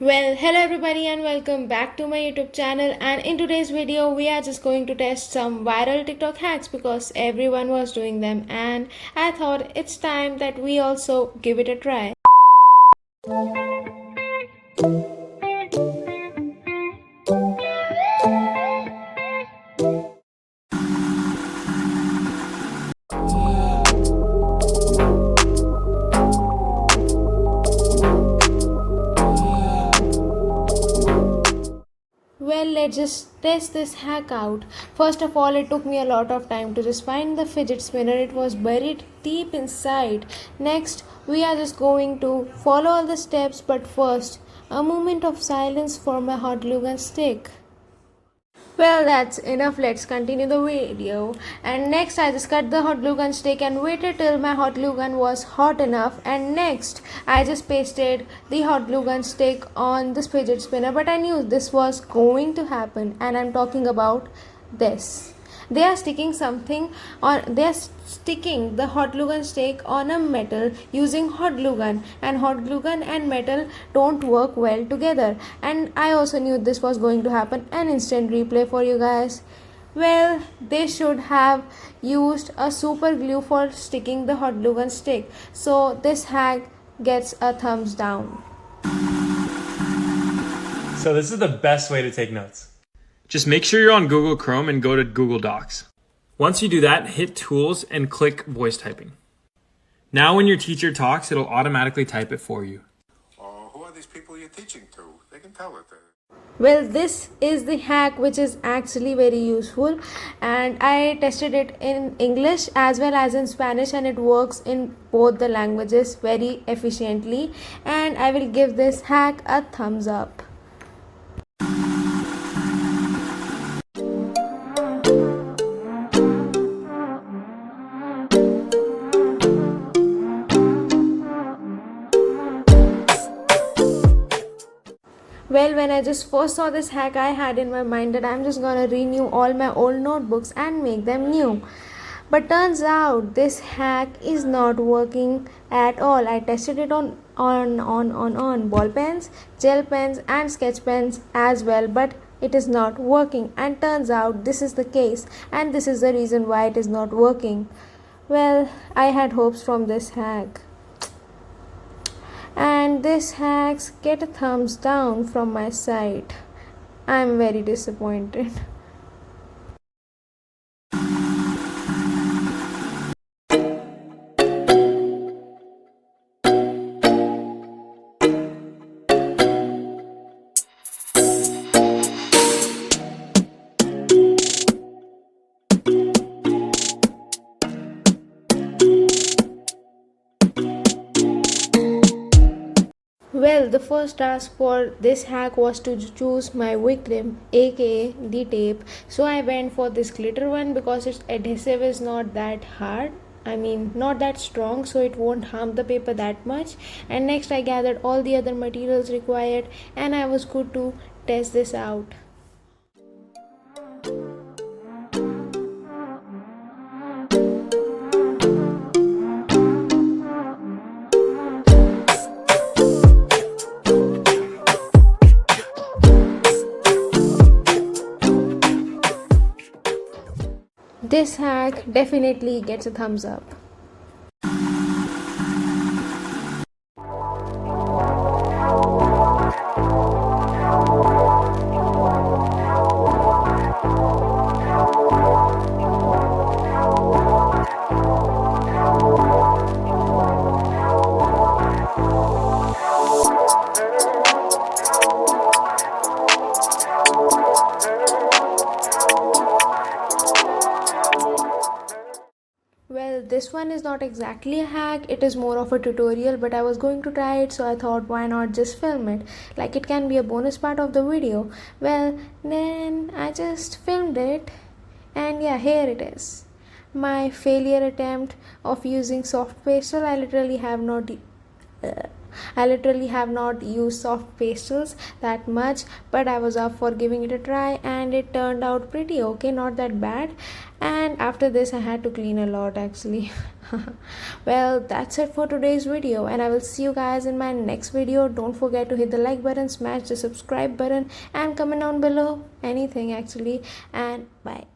Well, hello everybody and welcome back to my YouTube channel, and in today's video we are just going to test some viral TikTok hacks because everyone was doing them and I thought it's time that we also give it a try. Well, let's just test this hack out. First of all, it took me a lot of time to just find the fidget spinner. It was buried deep inside. Next, we are just going to follow all the steps, but first, a moment of silence for my hot glue gun stick. Well, that's enough. Let's continue the video. And next, I just cut the hot glue gun stick and waited till my hot glue gun was hot enough. And next, I just pasted the hot glue gun stick on this fidget spinner. But I knew this was going to happen, and I'm talking about this. They are sticking something, or they are sticking the hot glue gun stick on a metal using hot glue gun, and hot glue gun and metal don't work well together. And I also knew this was going to happen. An instant replay for you guys. Well, they should have used a super glue for sticking the hot glue gun stick, so this hack gets a thumbs down. So this is the best way to take notes. Just make sure you're on Google Chrome and go to Google Docs. Once you do that, hit Tools and click Voice Typing. Now when your teacher talks, it'll automatically type it for you. Who are these people you're teaching to? They can tell it. Well, this is the hack which is actually very useful, and I tested it in English as well as in Spanish, and it works in both the languages very efficiently, and I will give this hack a thumbs up. Well, when I just first saw this hack, I had in my mind that I'm just gonna renew all my old notebooks and make them new. But turns out this hack is not working at all. I tested it on ball pens, gel pens and sketch pens as well, but it is not working. And turns out this is the case, and this is the reason why it is not working. Well, I had hopes from this hack. And this hacks get a thumbs down from my side. I'm very disappointed. Well, the first task for this hack was to choose my victim, aka the tape. So I went for this glitter one because its adhesive is not that hard. I mean, not that strong, so it won't harm the paper that much. And next, I gathered all the other materials required, and I was good to test this out. This hack definitely gets a thumbs up. Well, this one is not exactly a hack, it is more of a tutorial, but I was going to try it, so I thought why not just film it, like it can be a bonus part of the video. Well, then I just filmed it, and yeah, here it is. My failure attempt of using soft pastel. I literally have not I literally have not used soft pastels that much, but I was up for giving it a try and it turned out pretty okay, not that bad. And after this I had to clean a lot actually. Well, that's it for today's video, and I will see you guys in my next video. Don't forget to hit the like button, smash the subscribe button, and comment down below anything actually. And bye.